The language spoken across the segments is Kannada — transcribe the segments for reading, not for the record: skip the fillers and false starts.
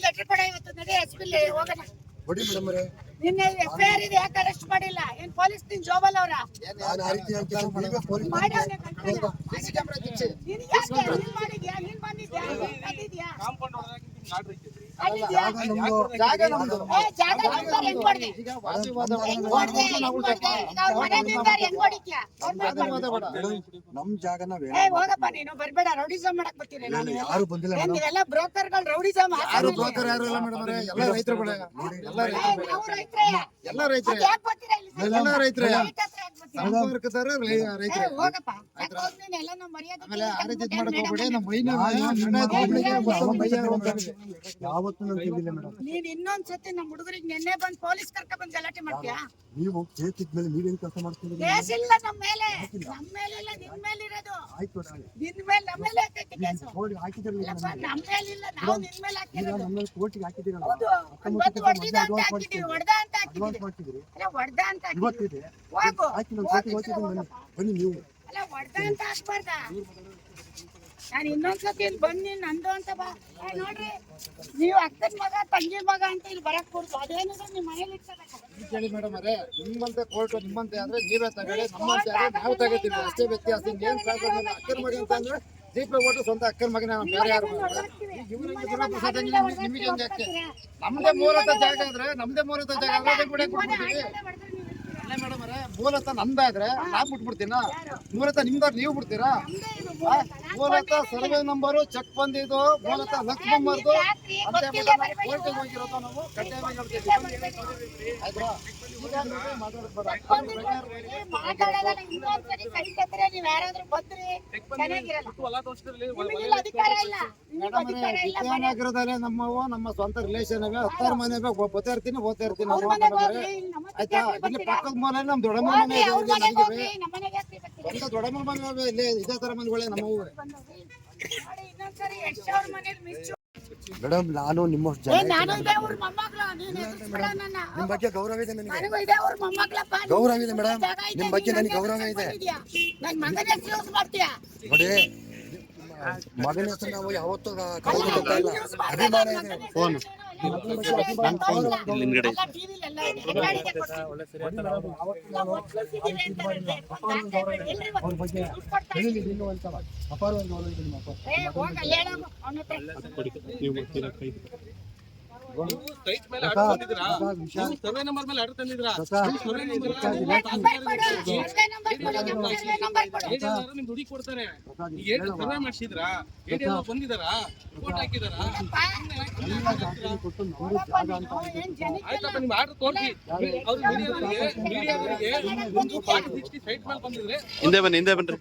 ಲೆಟರ್ ಕೊಡ ಇವತ್ತು ನಡಿ ಎಸ್ಪಿ ಹೋಗೋಣ ಕೊಡಿ ಮೇಡಮ್ ಅವರೇ. ನಿನ್ನೆ ಎಫ್ಐಆರ್ ಇದೆ, ಯಾಕೆ ಅರೆಸ್ಟ್ ಮಾಡಿಲ್ಲ? ಏನ್ ಪೊಲೀಸ್ ನಿನ್ ಜೋಬಲ್ ಅವರ ನಾನು ಆ ರೀತಿ ಹೇಳ್ತೀನಿ ಪೊಲೀಸ್ ಸಿಸಿ ಕ್ಯಾಮೆರಾ ತಿಚ್ಚಿ ನೀನ್ ಯಾಕೆ ನೀನ್ ಮಾಡಿದ್ಯಾ? ನೀನ್ ಬಂದಿದ್ಯಾ? ನೀನ್ ಬಂದಿದ್ಯಾ? ಕಾಂಪೌಂಡ್ ಜಾಗ ನಮ್ದು. ಜಾಗ ನಮ್ದು ಹೆಂಗ್ ಕೊಡ್ದೆ? ಹೆಂಗ್ ಕೊಡ್ದೆ? ನಾವು ಮನೆ ನಿಂತಾರ ಹೆಂಗ್ ಹೊಡಿತ್ಯಾ? ನಮ್ ಜಾಗನ ಹೋಗಪ್ಪ, ನೀನು ಬರ್ಬೇಡ. ರೌಡಿಸಂ ಮಾಡಕ್ ಬರ್ತೀನಿ ನಾನು. ಯಾರು ಬಂದಿಲ್ಲ ಮೇಡಮ್. ನೀವೆಲ್ಲ ಬ್ರೋಕರ್ಗಳು ರೌಡಿಸಂ ಯಾರು ಬ್ರೋಕರ್ ಯಾರು ಇಲ್ಲ ಮೇಡಮ್ ಅವರೇ. ಎಲ್ಲ ರೈತರುಗಳೇ. ನಾವು ರೈತರೇ. ಎಲ್ಲ ರೈತರೇ. ಯಾಕೆ ಬರ್ತೀರಾ ಇಲ್ಲಿ? ಎಲ್ಲ ರೈತರೇ. ಸಂಪರ್ಕದಾರ ರೈತರೇ. ಹೋಗಪ್ಪ. ನೀನೆಲ್ಲ ನಮ್ಮ ಮರ್ಯಾದೆ ಆಮೇಲೆ ಆ ರೀತಿ ಮಾಡಕ್ ಹೋಗ್ಬೇಡಿ. ನಮ್ಮ ಮೈನ ಯಾವತ್ತೂ ನಾನು ತಿಂದಿಲ್ಲ ಮೇಡಮ್. ನೀನ್ ಇನ್ನೊಂದ್ಸತಿ ನಮ್ಮ ಹುಡುಗರಿಗೆ ನೆನ್ನೆ ಬಂದ್ ಪೊಲೀಸ್ ಕರ್ಕ ಬಂದ್ ಗಲಾಟೆ ಮಾಡ್ತೀಯಾ? ನೀವು ಕೇಸ್ ಇದ್ಮೇಲೆ ನೀವೇನ್ ಕೆಲಸ ಮಾಡ್ತೀರಿ? ಕೇಸ್ ಇಲ್ಲ ನಮ್ಮ ಮೇಲೆ. ನಮ್ಮ ಮೇಲೆ ಇಲ್ಲ, ನಿನ್ ಮೇಲೆ ಇರೋದು. ಆಯ್ತು ನಿನ್ ಮೇಲೆ ನಮ್ಮ ಮೇಲೆ ಹಾಕೈತೆ ಕೇಸು. ಹಾಕಿದಿರಲ್ಲ ನಮ್ಮ ಮೇಲೆ ಇಲ್ಲ, ನಾವು ನಿನ್ ಮೇಲೆ ಹಾಕಿರೋದು. ನಮ್ಮ ಕೋರ್ಟಿಗೆ ಹಾಕಿದಿರಲ್ಲ. ಹೌದು, ಬಂದು ಹೊಡೆದ ಅಂತ ಹಾಕಿದೀವಿ. ಹೊಡೆದ ಅಂತ ಹಾಕಿದೀವಿ. ಅಲ್ಲ ಹೊಡೆದ ಅಂತ ಹಾಕಿದೀವಿ. ಹೋಗು. ಬನ್ನಿ ನೀವು. ಅಲ್ಲ ಹೊಡೆದ ಅಂತ ಹಾಕ್ಬಾರ್ದ? ನಾನು ಇನ್ನೊಂದ್ಸತಿ ಇಲ್ಲಿ ಬಂದು ನಂದು ಅಂತ ಬಾ. ನೋಡ್ರಿ, ನೀವು ಅಕ್ಕನ ಮಗ ತಂಗಿ ಮಗ ಅಂತ ಇಲ್ಲಿ ಬರಕ್ ಕೊಡ್ತು. ಅದೇನಿದೆ ನಿಮ್ ಮನೇಲಿ ಕೇಳಿ ಮೇಡಮ್ ಅವರೇ. ನಿಮ್ಮಂತೆ ಕೋರ್ಟ್ ನಿಮ್ಮಂತೆ ಅಂದ್ರೆ ನೀವೇ ತಗೊಳ್ಳಿ, ನಮ್ಮಂತೆ ಅಂದ್ರೆ ನಾವು ತಗೋತೀವಿ. ಅಷ್ಟೇ ವ್ಯತ್ಯಾಸ. ಏನ್ ಪ್ರಾಬ್ಲಮ್? ಅಕ್ಕನ ಮಗ ಅಂತ ಅಂದ್ರೆ ದೀಪ ಓಟು ಸ್ವಂತ ಅಕ್ಕನ ಮಗನೇ. ಬೇರೆ ಯಾರು ನಿಮಗೆ ಹೆಂಗೆ ಯಾಕೆ? ನಮ್ದೇ ಮೂಲತಃ ಜಾಗ ಆದ್ರೆ ಬಿಟ್ಬಿಡ್ತೀವಿ. ಅಲ್ಲ ಮೇಡಮ್ ಅವರೇ, ಮೂಲತಃ ನಮ್ದಾದ್ರೆ ನಾನ್ ಬಿಟ್ಬಿಡ್ತೀನ? ಮೂಲತಃ ನಿಮ್ದಾದ್ರೆ ನೀವು ಬಿಡ್ತೀರಾ? ಮೂಲತಃ ಸರ್ವೆ ನಂಬರು ಚೆಕ್ ಬಂದಿದ್ದು ಮೂಲತಃ ಲಕ್ಷ ನಂಬರ್ದು ಅಂತ ಕೋರ್ಟಿಗೆ ಹೋಗಿರೋದು. ನಾವು ಕಡ್ಡಾಯವಾಗಿ ಹೇಳ್ತೀವಿ. ಆಯ್ತಾ? ವಿದ್ಯಾನಗರದಲ್ಲೇ ನಮ್ಮವು ನಮ್ಮ ಸ್ವಂತ ರಿಲೇಷನ್ ಅವೇ. 10 ಮನೆ ಓದ್ತಾ ಇರ್ತೀನಿ. ಆಯ್ತಾ? ಇಲ್ಲಿ ಪಕ್ಕದ ಮನೆ ನಮ್ ದೊಡ್ಡಮ್ಮ ಮನೆ ಸ್ವಂತ ದೊಡ್ಡಮ್ಮ ಮನೆ ಇಲ್ಲಿ ಇದೇ ತರ ಮನೆಗಳೇ ನಮ್ಮವು. ಮೇಡಮ್ ನಾನು ನಿಮ್ಮ ಬಗ್ಗೆ ಗೌರವ ಇದೆ ನನಗೆ. ಗೌರವ ಇದೆ ಮೇಡಮ್, ನಿಮ್ ಬಗ್ಗೆ ನನಗೆ ಗೌರವ ಇದೆ. ನೋಡಿ, ಮಗನ ಹೆಸರು ನಾವು ಯಾವತ್ತೂ ಅಭಿಮಾನ ಇದೆ. ಫೋನ್ ಹಿಂದೆ ಬನ್ನಿ, ಹಿಂದೆ ಬನ್ರಿ.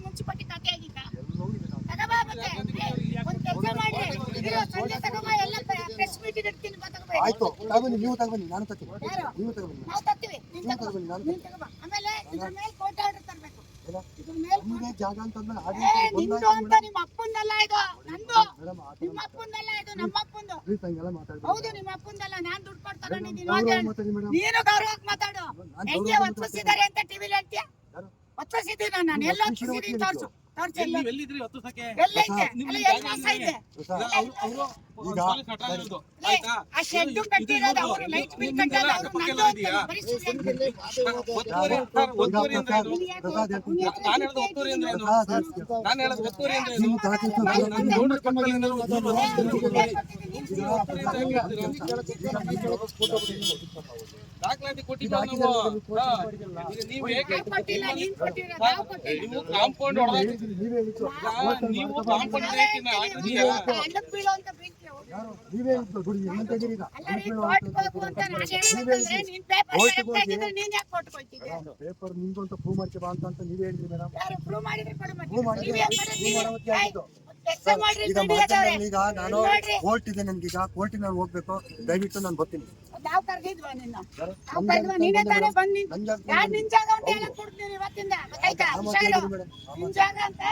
ಮುನ್ಸಿಪಾಲಿಟಿ ಖಾತೆ ಆಗಿತ್ತಾ? ಆಯ್ತು, ತಗೊಬನ್ನಿ. ನೀವು ತಗೊಬನ್ನಿ, ನಾನು ತರ್ತೀನಿ. ನೀವು ತಗೊಬನ್ನಿ. ಆಮೇಲೆ ಇದ್ರ ಮೇಲೆ ಕೋರ್ಟ್ ಆರ್ಡರ್ ತರಬೇಕು. ಜಾಗ ಅಂತಂದ್ರೆ ನಿಮ್ಮ ಅಪ್ಪಂದಲ್ಲ ಇದು, ನಂದು. ನಿಮ್ಮ ಅಪ್ಪಂದಲ್ಲ ಇದು, ನಮ್ಮ ಅಪ್ಪಂದು. ಹೌದು, ನಿಮ್ಮ ಅಪ್ಪಂದಲ್ಲ. ನಾನ್ ದುಡ್ಡು ಕೊಟ್ಟು ತಗೊಂಡಿದ್ದೀನಿ. ನೀನು ಗೌರವಕ್ಕೆ ಮಾತಾಡು. ಹೆಂಗೆ ಒತ್ತಿಸಿದ್ದಾರೆ ಅಂತ ಟಿವಿಲಿ ಹೇಳ್ತೀಯ? ಒತ್ತಿಸಿದ್ದೀನಿ ನಾನು. ಎಲ್ಲ ಒತ್ತಿಸಿದ್ದೀನಿ, ತೋರ್ಸು. ದಾಖಲಾತಿ ಕೊಟ್ಟಿದ್ದೀವಿ ನೀವು. ಕಾಂಪೌಂಡ್ ನೀವು ಕಾಂಪೌಂಡ್ ಪೇಪರ್ ನಿಮ್ದು ಅಂತ ಪ್ರೂವ್ ಮಾಡ್ತೀವಿ ಅಂತ ನೀವೇ ಹೇಳಿದ್ರಿ ಮೇಡಮ್. ಈಗ ನಾನು ಕೋರ್ಟ್ ಇದೆ ನನ್ಗೀಗ. ಕೋರ್ಟಿಗೆ ನಾನು ಹೋಗ್ಬೇಕು. ದಯವಿಟ್ಟು ನಾನು ಬರ್ತೀನಿ. ನಾವ್ ಕರ್ದಿದ್ವಾ ನಿನ್ನ? ನೀನೇ ತಾನೇ ಬಂದ್ ನಿನ್ ಜಾಗ ಅಂತ ಹೇಳಕ್ ಕೊಡ್ತೀನಿ ಇವತ್ತಿಂದ. ನಿನ್ ಜಾಗ ಅಂತ